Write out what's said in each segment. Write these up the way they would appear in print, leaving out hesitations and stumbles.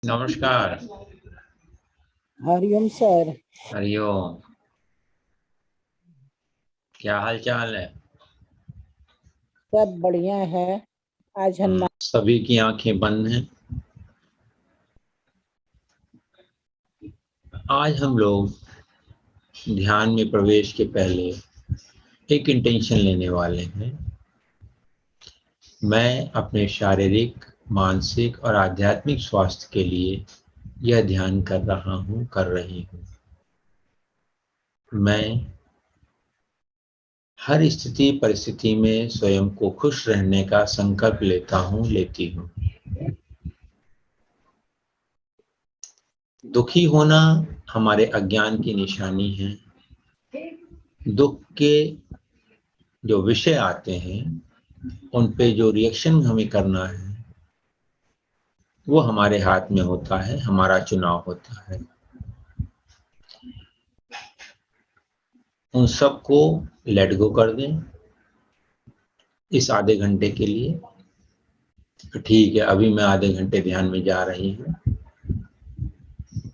नमस्कार। हरिओम सर। हरिओम। क्या हाल चाल है? सब बढ़िया है। आज हनुमान। सभी की आंखें बंद हैं। आज हम लोग ध्यान में प्रवेश के पहले एक इंटेंशन लेने वाले हैं। मैं अपने शारीरिक, मानसिक और आध्यात्मिक स्वास्थ्य के लिए यह ध्यान कर रही हूँ। मैं हर स्थिति परिस्थिति में स्वयं को खुश रहने का संकल्प लेती हूँ। दुखी होना हमारे अज्ञान की निशानी है। दुख के जो विषय आते हैं उन पे जो रिएक्शन हमें करना है वो हमारे हाथ में होता है, हमारा चुनाव होता है। उन सबको लेट गो कर दें इस आधे घंटे के लिए। ठीक है, अभी मैं आधे घंटे ध्यान में जा रही हूँ।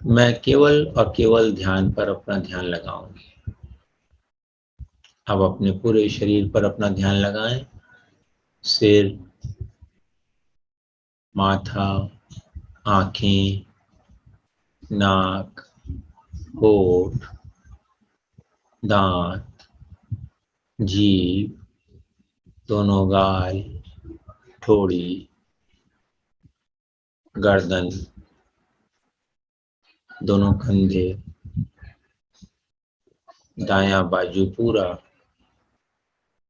मैं केवल और केवल ध्यान पर अपना ध्यान लगाऊंगी। अब अपने पूरे शरीर पर अपना ध्यान लगाएं। सिर, माथा, आंखें, नाक, होठ, दांत, जीभ, दोनों गाल, ठोड़ी, गर्दन, दोनों कंधे, दायां बाजू पूरा,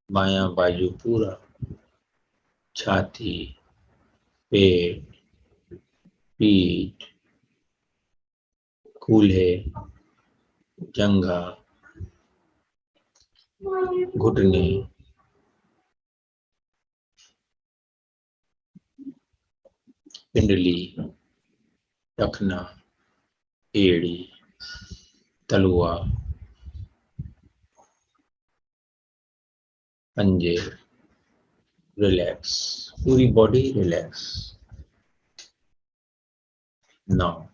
बायां बाजू पूरा, छाती, पेट, पीठ, कूल्हे, जंघा, घुटने, पिंडली, टखना, एड़ी, तलुआ, पंजे, रिलैक्स, पूरी body relax. Now,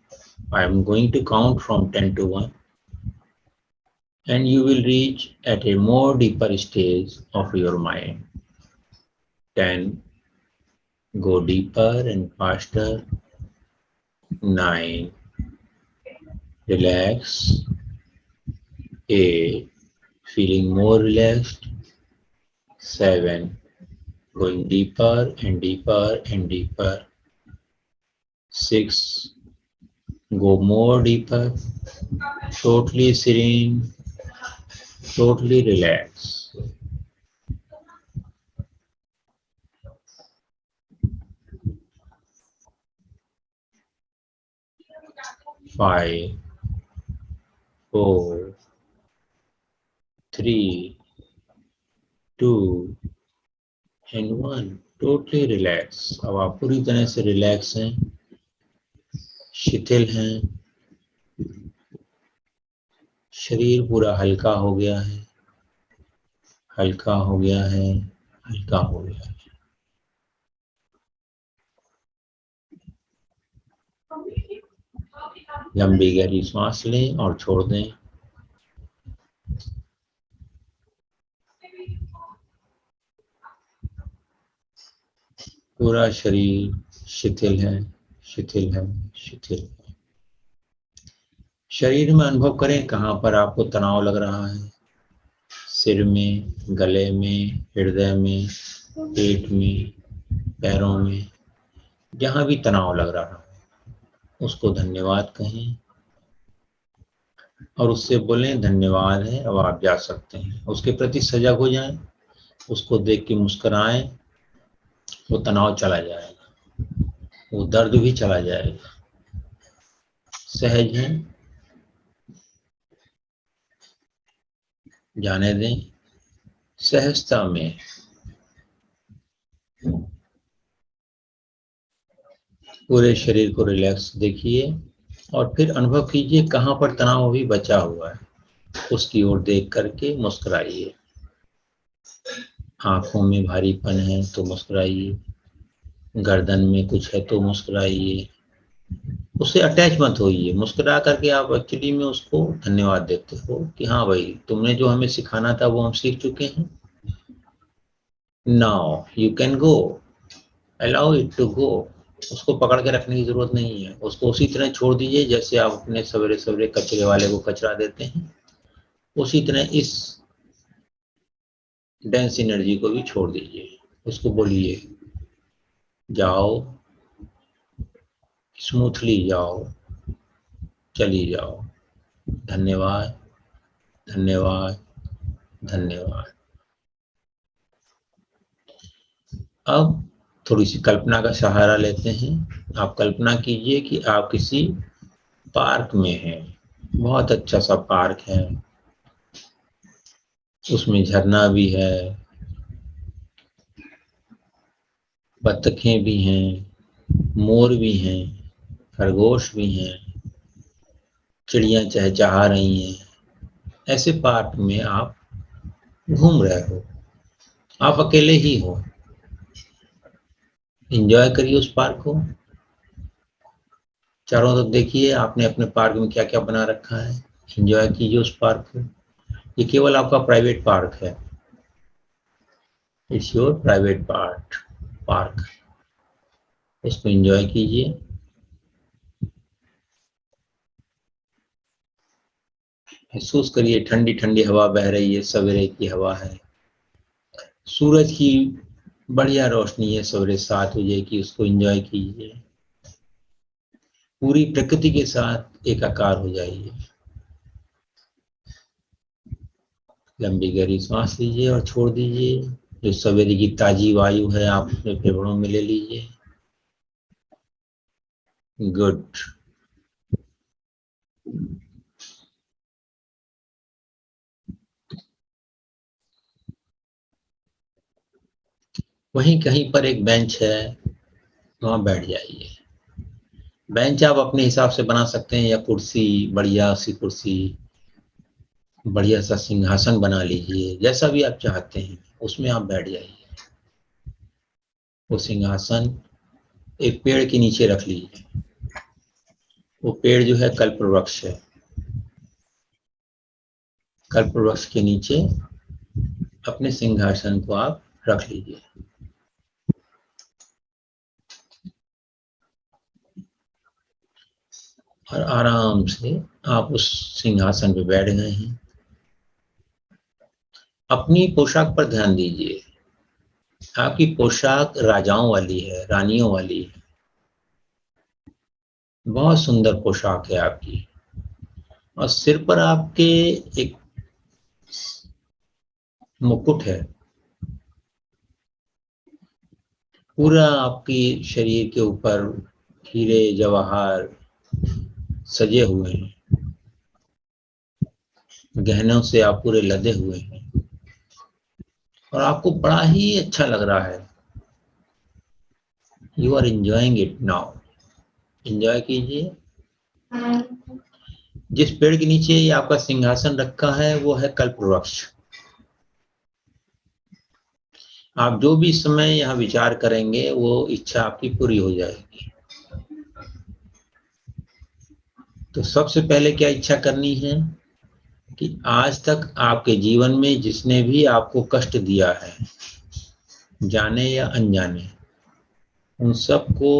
I am going to count from 10 to 1 and you will reach at a more deeper stage of your mind. 10, go deeper and faster. 9, relax. 8, feeling more relaxed. 7, going deeper and deeper and deeper. 6, go more deeper, totally serene, totally relaxed. 5, 4, 3, 2 and 1, totally relax. अब आप पूरी तरह से relax हैं, शिथिल हैं, शरीर पूरा हल्का हो गया है, हल्का हो गया है, हल्का हो गया है। लंबी गहरी सांस लें और छोड़ दें। पूरा शरीर शिथिल है, शिथिल है, शिथिल है। शरीर में अनुभव करें कहाँ पर आपको तनाव लग रहा है। सिर में, गले में, हृदय में, पेट में, पैरों में, जहाँ भी तनाव लग रहा है उसको धन्यवाद कहें और उससे बोलें धन्यवाद है, अब आप जा सकते हैं। उसके प्रति सजग हो जाएं, उसको देख के मुस्कुराएं, वो तनाव चला जाएगा, वो दर्द भी चला जाएगा। सहज हैं, जाने दें सहजता में। पूरे शरीर को रिलैक्स देखिए और फिर अनुभव कीजिए कहाँ पर तनाव अभी बचा हुआ है, उसकी ओर देख करके मुस्कुराइए। आंखों में भारीपन है तो मुस्कुराइए, गर्दन में कुछ है तो मुस्कुराइए, उससे अटैच मत होइए, मुस्कुरा करके आप एक्चुअली में उसको धन्यवाद देते हो कि हाँ भाई, तुमने जो हमें सिखाना था वो हम सीख चुके हैं, now you can go, allow it to go. उसको पकड़ के रखने की जरूरत नहीं है, उसको उसी तरह छोड़ दीजिए जैसे आप अपने सवेरे सवेरे कचरे वाले को कचरा देते हैं, उसी तरह इस डेंस एनर्जी को भी छोड़ दीजिए। उसको बोलिए जाओ, स्मूथली जाओ, चली जाओ, धन्यवाद, धन्यवाद, धन्यवाद। अब थोड़ी सी कल्पना का सहारा लेते हैं। आप कल्पना कीजिए कि आप किसी पार्क में हैं, बहुत अच्छा सा पार्क है, उसमें झरना भी है, बत्तखें भी हैं, मोर भी हैं, खरगोश भी हैं, चिड़ियां चहचहा रही हैं। ऐसे पार्क में आप घूम रहे हो, आप अकेले ही हो, एंजॉय करिए उस पार्क को। चारों तरफ देखिए आपने अपने पार्क में क्या क्या बना रखा है, एंजॉय कीजिए उस पार्क को। ये केवल आपका प्राइवेट पार्क है, इट्स योर प्राइवेट पार्क। इसको एंजॉय कीजिए। महसूस करिए ठंडी ठंडी हवा बह रही है, सवेरे की हवा है, सूरज की बढ़िया रोशनी है सवेरे 7 बजे की, उसको एंजॉय कीजिए। पूरी प्रकृति के साथ एकाकार हो जाइए। लंबी गहरी सांस लीजिए और छोड़ दीजिए। जो सवेरे की ताजी वायु है आप अपने फेफड़ों में ले लीजिए। गुड। वहीं कहीं पर एक बेंच है, वहां बैठ जाइए। बेंच आप अपने हिसाब से बना सकते हैं, या कुर्सी, बढ़िया सी कुर्सी, बढ़िया सा सिंहासन बना लीजिए, जैसा भी आप चाहते हैं उसमें आप बैठ जाइए। वो सिंहासन एक पेड़ के नीचे रख लीजिए। वो पेड़ जो है कल्प वृक्ष है। कल्प वृक्ष के नीचे अपने सिंहासन को आप रख लीजिए और आराम से आप उस सिंहासन पे बैठ गए हैं। अपनी पोशाक पर ध्यान दीजिए। आपकी पोशाक राजाओं वाली है, रानियों वाली है, बहुत सुंदर पोशाक है आपकी। और सिर पर आपके एक मुकुट है, पूरा आपकी शरीर के ऊपर हीरे जवाहर सजे हुए हैं, गहनों से आप पूरे लदे हुए हैं और आपको बड़ा ही अच्छा लग रहा है। You are enjoying it now. Enjoy कीजिए। जिस पेड़ के नीचे ये आपका सिंहासन रखा है वो है कल्प वृक्ष। आप जो भी इस समय यहाँ विचार करेंगे वो इच्छा आपकी पूरी हो जाएगी। तो सबसे पहले क्या इच्छा करनी है कि आज तक आपके जीवन में जिसने भी आपको कष्ट दिया है, जाने या अनजाने, उन सबको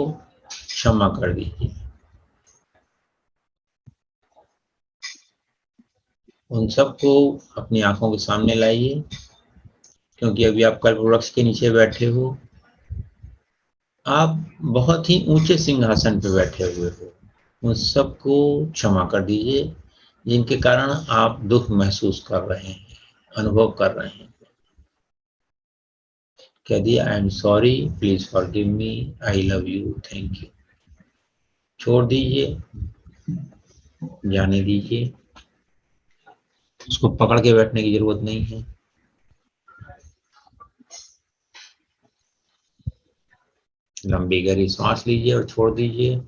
क्षमा कर दीजिए। उन सबको अपनी आंखों के सामने लाइए, क्योंकि अभी आप कल्प वृक्ष के नीचे बैठे हो। आप बहुत ही ऊंचे सिंहासन पर बैठे हुए हो। उन सबको क्षमा कर दीजिए जिनके कारण आप दुख महसूस कर रहे हैं, अनुभव कर रहे हैं। कह दिया I am sorry, please forgive me, I love you, thank you. छोड़ दीजिए, जाने दीजिए। उसको पकड़ के बैठने की जरूरत नहीं है। लंबी गहरी सांस लीजिए और छोड़ दीजिए।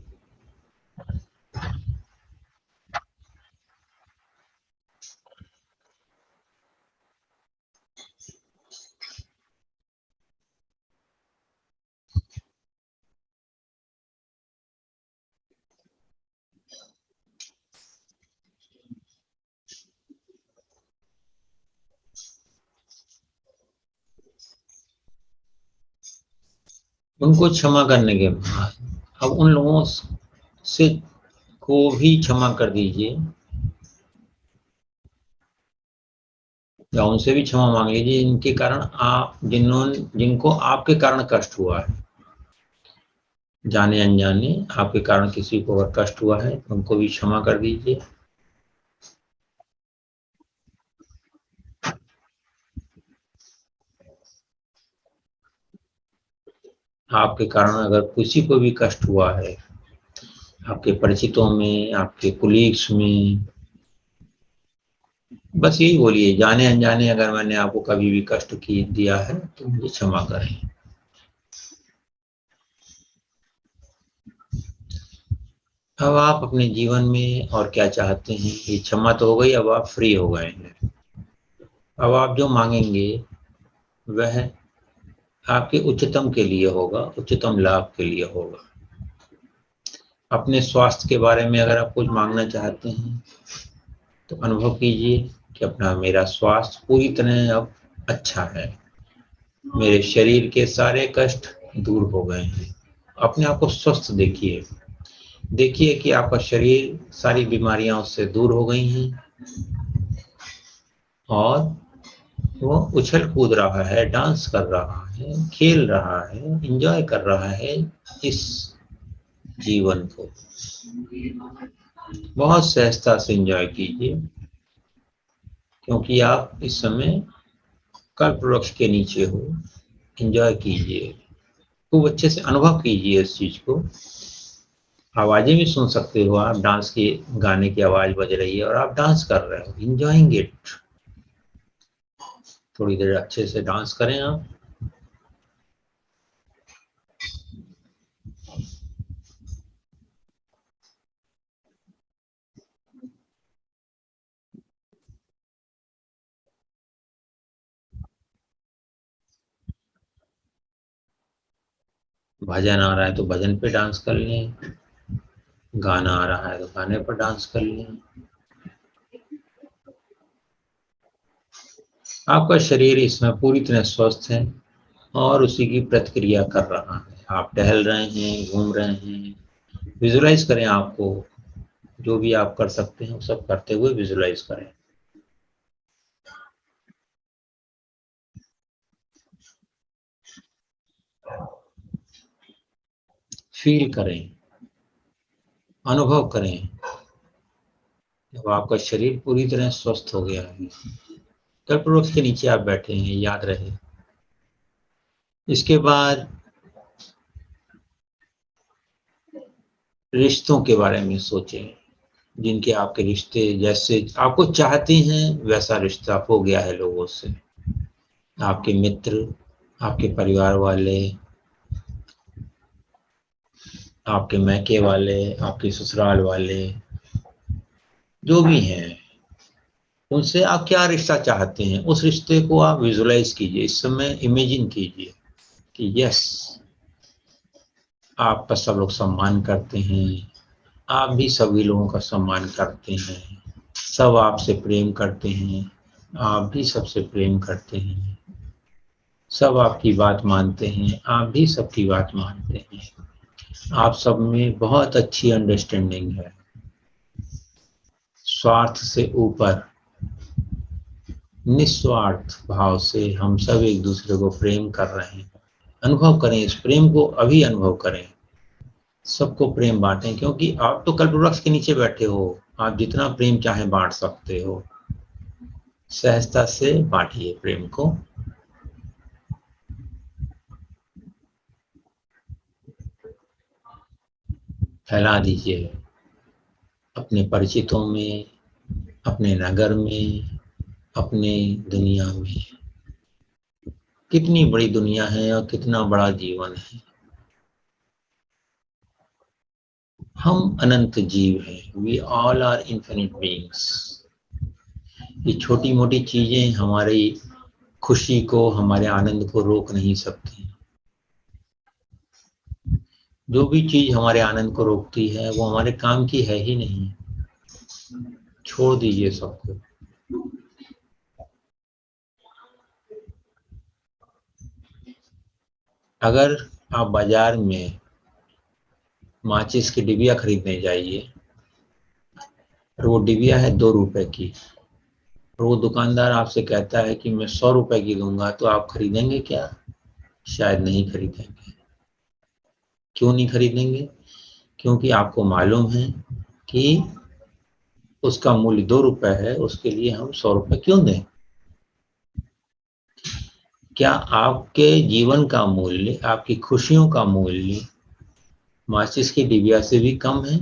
उनको क्षमा करने के बाद अब उन लोगों से को भी क्षमा कर दीजिए या उनसे भी क्षमा मांग लीजिए इनके कारण जिनको आपके कारण कष्ट हुआ है, जाने अनजाने आपके कारण किसी को अगर कष्ट हुआ है तो उनको भी क्षमा कर दीजिए। आपके कारण अगर किसी को भी कष्ट हुआ है, आपके परिचितों में, आपके कुलीग्स में, बस यही बोलिए, जाने अनजाने अगर मैंने आपको कभी भी कष्ट दिया है तो मुझे क्षमा करें। अब आप अपने जीवन में और क्या चाहते हैं, ये क्षमा तो हो गई, अब आप फ्री हो गए हैं। अब आप जो मांगेंगे वह आपके उच्चतम के लिए होगा, उच्चतम लाभ के लिए होगा। अपने स्वास्थ्य के बारे में अगर आप कुछ मांगना चाहते हैं तो अनुभव कीजिए कि मेरा स्वास्थ्य पूरी तरह अब अच्छा है, मेरे शरीर के सारे कष्ट दूर हो गए हैं। अपने आप को स्वस्थ देखिए, देखिए कि आपका शरीर सारी बीमारियां उससे दूर हो गई हैं और वो उछल कूद रहा है, डांस कर रहा है, खेल रहा है, एंजॉय कर रहा है इस जीवन को। बहुत सहजता से एंजॉय कीजिए क्योंकि आप इस समय कल्प वृक्ष के नीचे हो। एंजॉय कीजिए, खूब अच्छे से अनुभव कीजिए इस चीज को। आवाजें भी सुन सकते हो आप, डांस की गाने की आवाज बज रही है और आप डांस कर रहे हो, एंजॉयिंग इट। थोड़ी देर अच्छे से डांस करें आप। भजन आ रहा है तो भजन पे डांस कर लें, गाना आ रहा है तो गाने पर डांस कर लें। आपका शरीर इसमें पूरी तरह स्वस्थ है और उसी की प्रतिक्रिया कर रहा है। आप टहल रहे हैं, घूम रहे हैं, विजुलाइज करें आपको, जो भी आप कर सकते हैं वो सब करते हुए विजुलाइज करें। फील करें, अनुभव करें जब आपका शरीर पूरी तरह स्वस्थ हो गया है। कल्प वृक्ष के नीचे आप बैठे हैं, याद रहे। इसके बाद रिश्तों के बारे में सोचें, जिनके आपके रिश्ते जैसे आपको चाहते हैं वैसा रिश्ता हो गया है लोगों से। आपके मित्र, आपके परिवार वाले, आपके मैके वाले, आपके ससुराल वाले, जो भी हैं, उनसे आप क्या रिश्ता चाहते हैं, उस रिश्ते को आप विजुलाइज कीजिए। इस समय इमेजिन कीजिए कि यस, आपका सब लोग सम्मान करते हैं, आप भी सभी लोगों का सम्मान करते हैं, सब आपसे प्रेम करते हैं, आप भी सबसे प्रेम करते हैं, सब आपकी बात मानते हैं, आप भी सबकी बात मानते हैं। आप सब में बहुत अच्छी अंडरस्टैंडिंग है। स्वार्थ से ऊपर निस्वार्थ भाव से हम सब एक दूसरे को प्रेम कर रहे हैं। अनुभव करें, इस प्रेम को अभी अनुभव करें। सबको प्रेम बांटें क्योंकि आप तो कल्प वृक्ष के नीचे बैठे हो, आप जितना प्रेम चाहे बांट सकते हो। सहजता से बांटिए प्रेम को। फैला दीजिए अपने परिचितों में, अपने नगर में, अपने दुनिया में। कितनी बड़ी दुनिया है और कितना बड़ा जीवन है। हम अनंत जीव हैं, we all are infinite beings. ये छोटी मोटी चीजें हमारी खुशी को, हमारे आनंद को रोक नहीं सकती। जो भी चीज हमारे आनंद को रोकती है वो हमारे काम की है ही नहीं। छोड़ दीजिए सबको। अगर आप बाजार में माचिस की डिबिया खरीदने जाइए और वो डिबिया है 2 रुपए की, और वो दुकानदार आपसे कहता है कि मैं 100 रुपए की दूंगा, तो आप खरीदेंगे क्या? शायद नहीं खरीदेंगे। क्यों नहीं खरीदेंगे? क्योंकि आपको मालूम है कि उसका मूल्य 2 रुपए है, उसके लिए हम 100 रुपए क्यों दें? क्या आपके जीवन का मूल्य, आपकी खुशियों का मूल्य माचिस की डिबिया से भी कम है?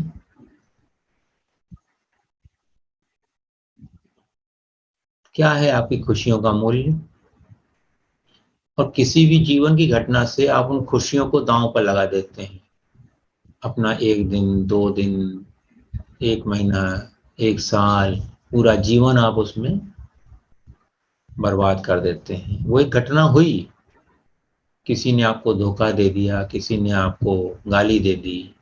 क्या है आपकी खुशियों का मूल्य? और किसी भी जीवन की घटना से आप उन खुशियों को दांव पर लगा देते हैं। अपना 1 दिन, 2 दिन, 1 महीना, 1 साल, पूरा जीवन आप उसमें बर्बाद कर देते हैं। वो एक घटना हुई, किसी ने आपको धोखा दे दिया, किसी ने आपको गाली दे दी,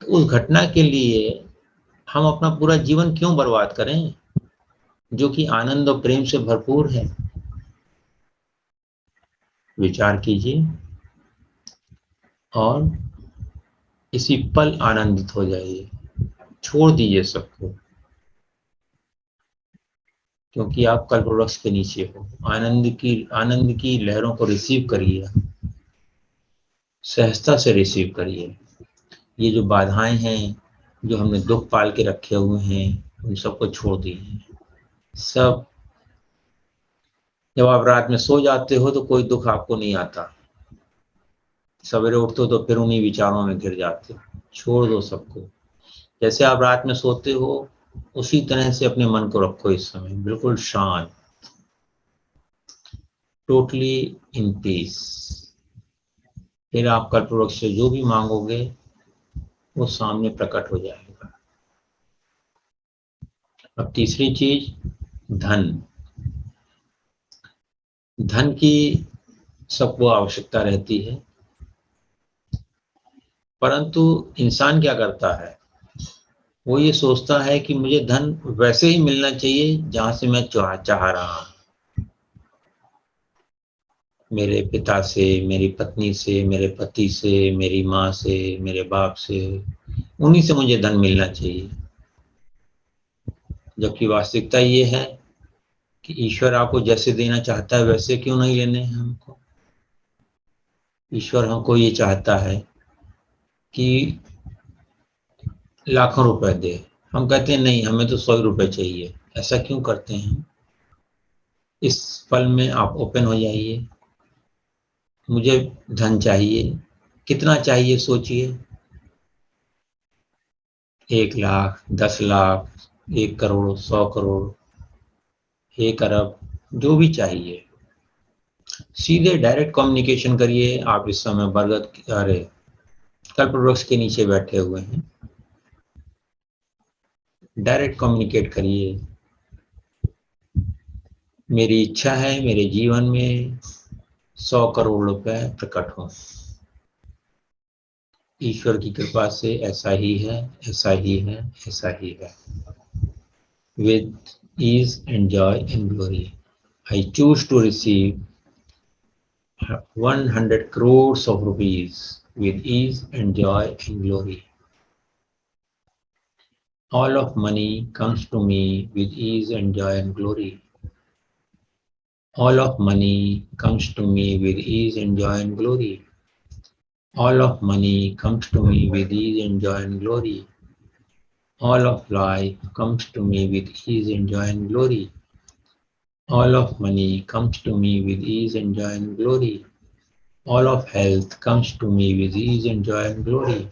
तो उस घटना के लिए हम अपना पूरा जीवन क्यों बर्बाद करें, जो कि आनंद और प्रेम से भरपूर है? विचार कीजिए और इसी पल आनंदित हो जाइए। छोड़ दीजिए सबको, क्योंकि आप कल्प वृक्ष के नीचे हो। आनंद की लहरों को रिसीव करिए, सहजता से रिसीव करिए। ये जो बाधाएं हैं, जो हमने दुख पाल के रखे हुए हैं, उन सबको छोड़ दीजिए। सब, जब आप रात में सो जाते हो तो कोई दुख आपको नहीं आता, सवेरे उठते हो तो फिर उन्हीं विचारों में घिर जाते हो। छोड़ दो सबको। जैसे आप रात में सोते हो उसी तरह से अपने मन को रखो इस समय, बिल्कुल शांत, टोटली इन पीस। फिर आप कल्प वृक्ष से जो भी मांगोगे वो सामने प्रकट हो जाएगा। अब तीसरी चीज, धन। धन की सबको आवश्यकता रहती है, परंतु इंसान क्या करता है, वो ये सोचता है कि मुझे धन वैसे ही मिलना चाहिए जहां से मैं चाह रहा हूं। मेरे पिता से, मेरी पत्नी से, मेरे पति से, मेरी माँ से, मेरे बाप से, उन्हीं से मुझे धन मिलना चाहिए। जबकि वास्तविकता ये है कि ईश्वर आपको जैसे देना चाहता है वैसे क्यों नहीं लेने हैं हमको। ईश्वर हमको ये चाहता है कि लाखों रुपए दे, हम कहते हैं नहीं हमें तो 100 रुपए चाहिए। ऐसा क्यों करते हैं? इस पल में आप ओपन हो जाइए। मुझे धन चाहिए, कितना चाहिए सोचिए। 1 लाख, 10 लाख, 1 करोड़, 100 करोड़, 1 अरब, जो भी चाहिए। सीधे डायरेक्ट कम्युनिकेशन करिए। आप इस समय कल्प वृक्ष के नीचे बैठे हुए हैं, डायरेक्ट कम्युनिकेट करिए। मेरी इच्छा है मेरे जीवन में 100 करोड़ रुपए प्रकट हो। ईश्वर की कृपा से ऐसा ही है, ऐसा ही है, ऐसा ही है। With ease and joy and glory, I choose to receive 100 crores of rupees with ease and joy and glory. All of money comes to me with ease and joy and glory. All of money comes to me with ease and joy and glory. All of money comes to me with ease and joy and glory. All of life comes to me with ease and joy and glory. All of money comes to me with ease and joy and glory. All of health comes to me with ease and joy and glory.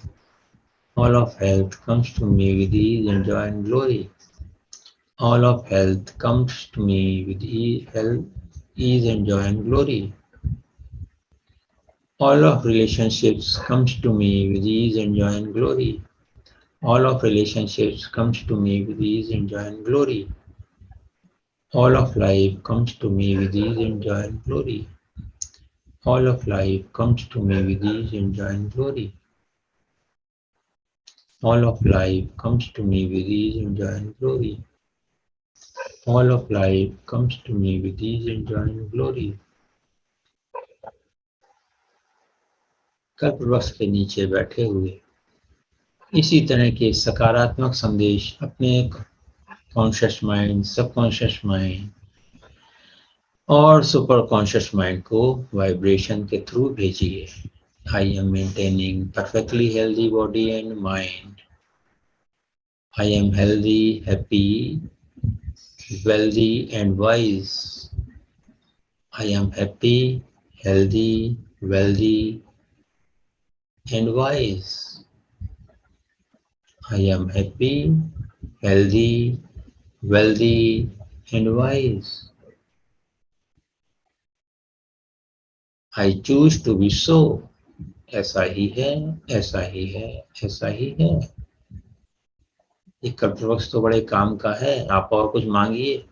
All of health comes to me with ease and joy and glory. All of health comes to me with ease and joy and glory. All of relationships comes to me with ease and joy and glory. All of relationships comes to me with ease and joy and glory. All of life comes to me with ease and joy and glory. All of life comes to me with ease and joy and glory. All of life comes to me with ease and joy and glory. All of life comes to me with ease and joy and glory. कल्पवृक्ष के नीचे बैठे हुए इसी तरह के सकारात्मक संदेश अपने कॉन्शियस माइंड, सबकॉन्शियस माइंड और सुपर कॉन्शियस माइंड को वाइब्रेशन के थ्रू भेजिए। I am maintaining perfectly healthy body and mind. I am healthy, happy, wealthy and wise. I am happy, healthy, wealthy and wise. I am happy, healthy, wealthy and wise. I choose to be so. ऐसा ही है, ऐसा ही है, ऐसा ही है। ये कल्पवृक्ष तो बड़े काम का है। आप और कुछ मांगिए,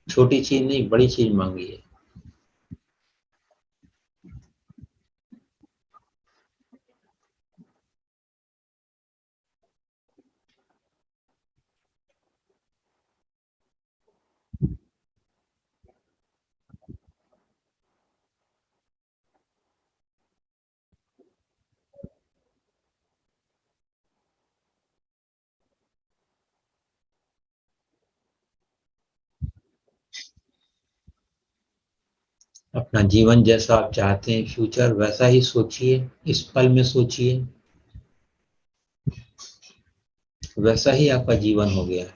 छोटी चीज नहीं, बड़ी चीज मांगिए। अपना जीवन जैसा आप चाहते हैं, फ्यूचर वैसा ही सोचिए, इस पल में सोचिए, वैसा ही आपका जीवन हो गया है।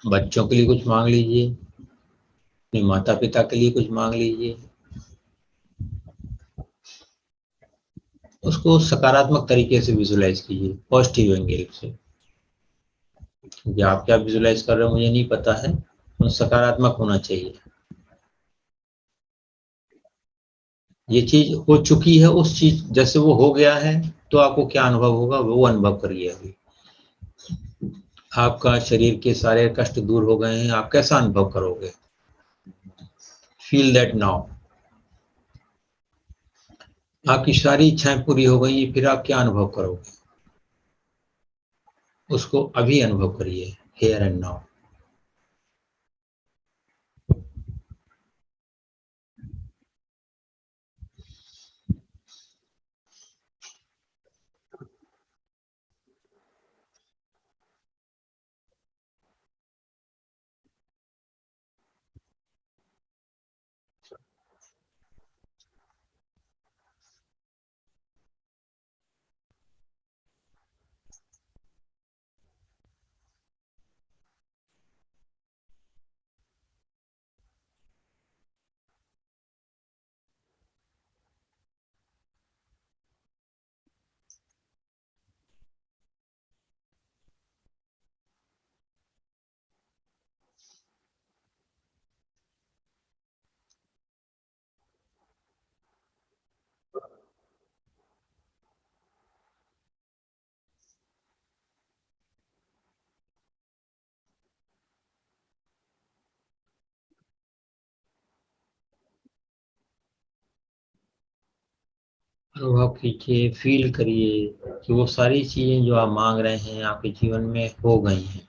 बच्चों के लिए कुछ मांग लीजिए, अपने माता पिता के लिए कुछ मांग लीजिए, उसको सकारात्मक तरीके से विजुलाइज कीजिए, पॉजिटिव एंगल से। या आप क्या विजुलाइज कर रहे हो मुझे नहीं पता है, तो सकारात्मक होना चाहिए। ये चीज हो चुकी है, उस चीज जैसे वो हो गया है, तो आपको क्या अनुभव होगा वो अनुभव करिए। अभी आपका शरीर के सारे कष्ट दूर हो गए हैं, आप कैसा अनुभव करोगे? Feel that now. आपकी सारी इच्छाएं पूरी हो गई, फिर आप क्या अनुभव करोगे? उसको अभी अनुभव करिए, हियर एंड नाउ। अनुभव कीजिए, फील करिए कि वो सारी चीजें जो आप मांग रहे हैं आपके जीवन में हो गई हैं।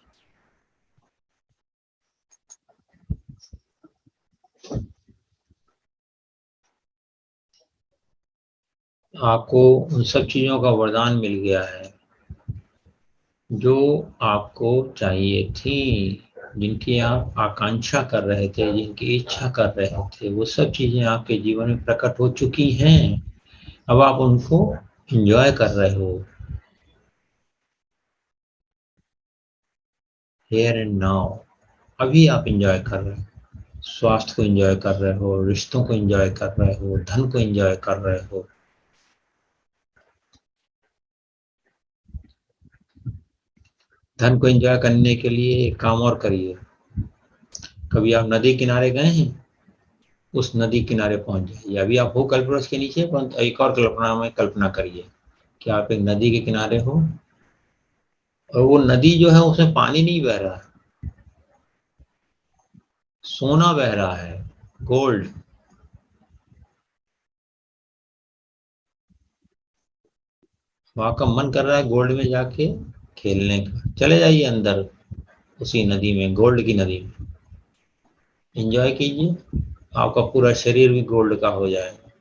आपको उन सब चीजों का वरदान मिल गया है जो आपको चाहिए थी, जिनकी आप आकांक्षा कर रहे थे, जिनकी इच्छा कर रहे थे, वो सब चीजें आपके जीवन में प्रकट हो चुकी हैं। अब आप उनको एंजॉय कर रहे हो, हियर एंड नाउ। अभी आप एंजॉय कर रहे हो, स्वास्थ्य को एंजॉय कर रहे हो, रिश्तों को एंजॉय कर रहे हो, धन को एंजॉय कर रहे हो। धन को एंजॉय करने के लिए एक काम और करिए। कभी आप नदी किनारे गए हैं? उस नदी किनारे पहुंच जाइए। अभी आप हो कल्पवृक्ष के नीचे, परंतु एक और कल्पना करिए कि आप एक नदी के किनारे हो और वो नदी जो है उसमें पानी नहीं बह रहा है, सोना बह रहा है, गोल्ड। तो आपका मन कर रहा है गोल्ड में जाके खेलने का, चले जाइए अंदर उसी नदी में, गोल्ड की नदी में एंजॉय कीजिए। आपका पूरा शरीर भी गोल्ड का हो जाएगा।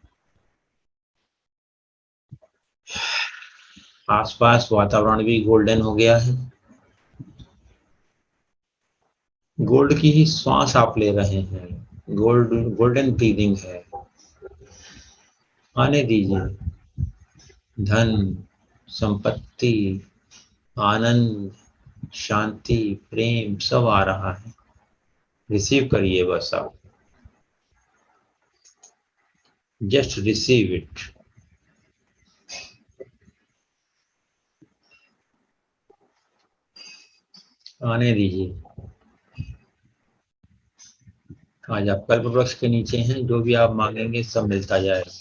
आसपास वातावरण भी गोल्डन हो गया है। गोल्ड की ही श्वास आप ले रहे हैं, गोल्डन ब्रीदिंग है। आने दीजिए। धन, संपत्ति, आनंद, शांति, प्रेम सब आ रहा है। रिसीव करिए बस आप, जस्ट रिसीव इट। आने दीजिए। आज आप कल्प वृक्ष के नीचे हैं, जो भी आप मांगेंगे सब मिलता जाएगा।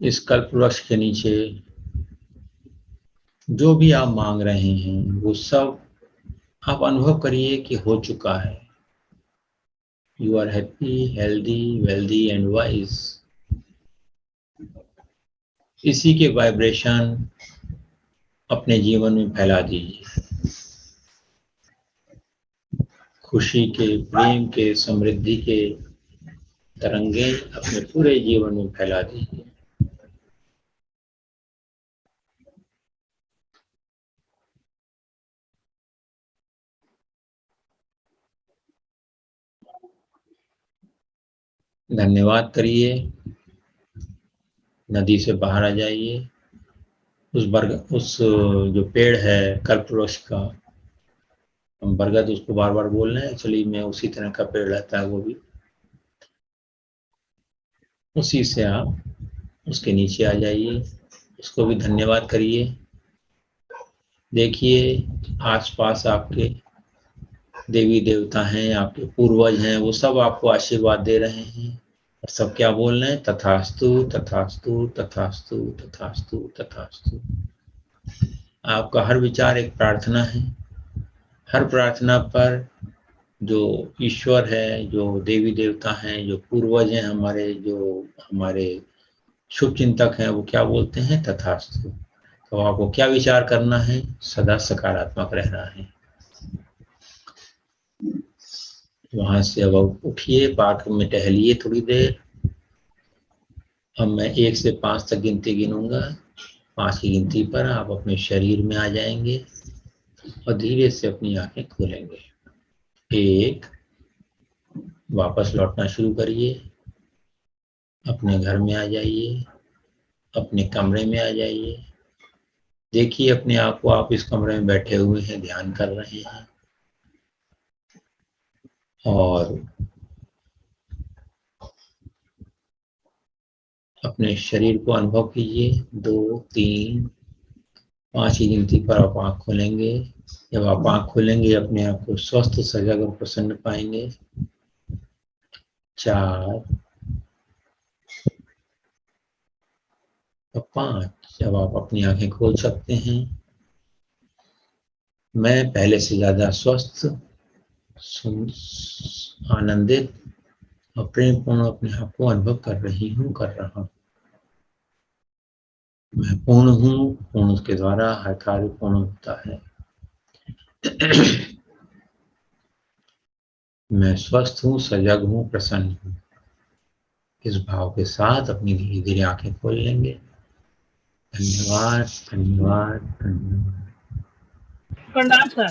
इस कल्प वृक्ष के नीचे जो भी आप मांग रहे हैं वो सब आप अनुभव करिए कि हो चुका है। You are happy, healthy, wealthy and wise. इसी के वाइब्रेशन अपने जीवन में फैला दीजिए। खुशी के, प्रेम के, समृद्धि के तरंगे अपने पूरे जीवन में फैला दीजिए। धन्यवाद करिए। नदी से बाहर आ जाइए। उस जो पेड़ है कल्पवृक्ष का, हम बरगद उसको बार बार बोल रहे हैं, एक्चुअली में उसी तरह का पेड़ रहता है वो भी। उसी से आप उसके नीचे आ जाइए, उसको भी धन्यवाद करिए। देखिए आसपास आपके देवी देवता हैं, आपके पूर्वज हैं, वो सब आपको आशीर्वाद दे रहे हैं। और सब क्या बोल रहे हैं? तथास्तु, तथास्तु, तथास्तु, तथास्तु, तथास्तु। आपका हर विचार एक प्रार्थना है। हर प्रार्थना पर जो ईश्वर है, जो देवी देवता हैं, जो पूर्वज हैं हमारे, जो हमारे शुभ चिंतक हैं, वो क्या बोलते हैं? तथास्तु। तो आपको क्या विचार करना है? सदा सकारात्मक रहना है। वहां से अब उठिए, पार्क में टहलिए थोड़ी देर। अब मैं 1 से 5 तक गिनती गिनूंगा। 5 की गिनती पर आप अपने शरीर में आ जाएंगे और धीरे से अपनी आंखें खोलेंगे। 1, वापस लौटना शुरू करिए। अपने घर में आ जाइए, अपने कमरे में आ जाइए। देखिए अपने आप को, आप इस कमरे में बैठे हुए हैं, ध्यान कर रहे हैं। और अपने शरीर को अनुभव कीजिए। 2, 3, 5 की गिनती पर आप आँख खोलेंगे। जब आप आँख खोलेंगे अपने आप को स्वस्थ, सजग और प्रसन्न पाएंगे। 4 और 5। जब आप अपनी आंखें खोल सकते हैं, मैं पहले से ज्यादा स्वस्थ, आनंदित और प्रेमपूर्ण अपने आप को अनुभव कर रहा हूँ। मैं पूर्ण हूँ, पूर्ण के द्वारा हर कार्य पूर्ण होता है। मैं स्वस्थ हूँ, सजग हूँ, प्रसन्न हूँ। इस भाव के साथ अपनी धीरे धीरे आंखें खोल लेंगे। धन्यवाद, धन्यवाद, धन्यवाद। प्रणाम सर।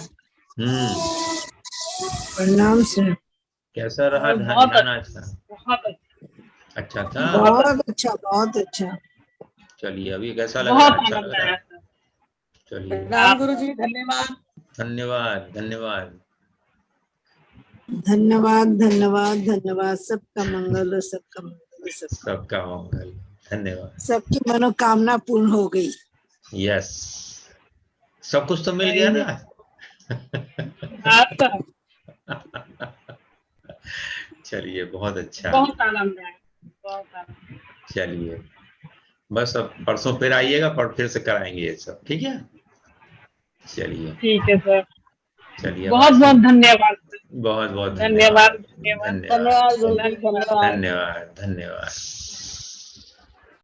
प्रणाम सर। कैसा रहा बहुत ध्यान आज का? बहुत अच्छा था। बहुत अच्छा, बहुत अच्छा। चलिए अभी कैसा लग रहा बहुत है? अच्छा आनंद लग रहा आया है? सर। चलिए प्रणाम गुरु जी, धन्यवाद। धन्यवाद धन्यवाद। धन्यवाद धन्यवाद धन्यवाद। सबका मंगल हो, सबका मंगल हो, सबका मंगल। धन्यवाद। सबकी मनोकामना पूर्ण हो गई। यस, सब कुछ तो मिल सही गया है। ना। हाँ सर, चलिए बहुत अच्छा। बहुत आनंद आया, बहुत आनंद। चलिए बस अब परसों फिर आइएगा, पर फिर से कराएंगे ये सब, ठीक है? चलिए ठीक है सर, चलिए अब बहुत आज बहुत के धन्यवाद सर। बहुत बहुत धन्यवाद धन्यवाद। धन्यवाद धन्यवाद गुरु जी, धन्यवाद। धन्यवाद धन्यवाद।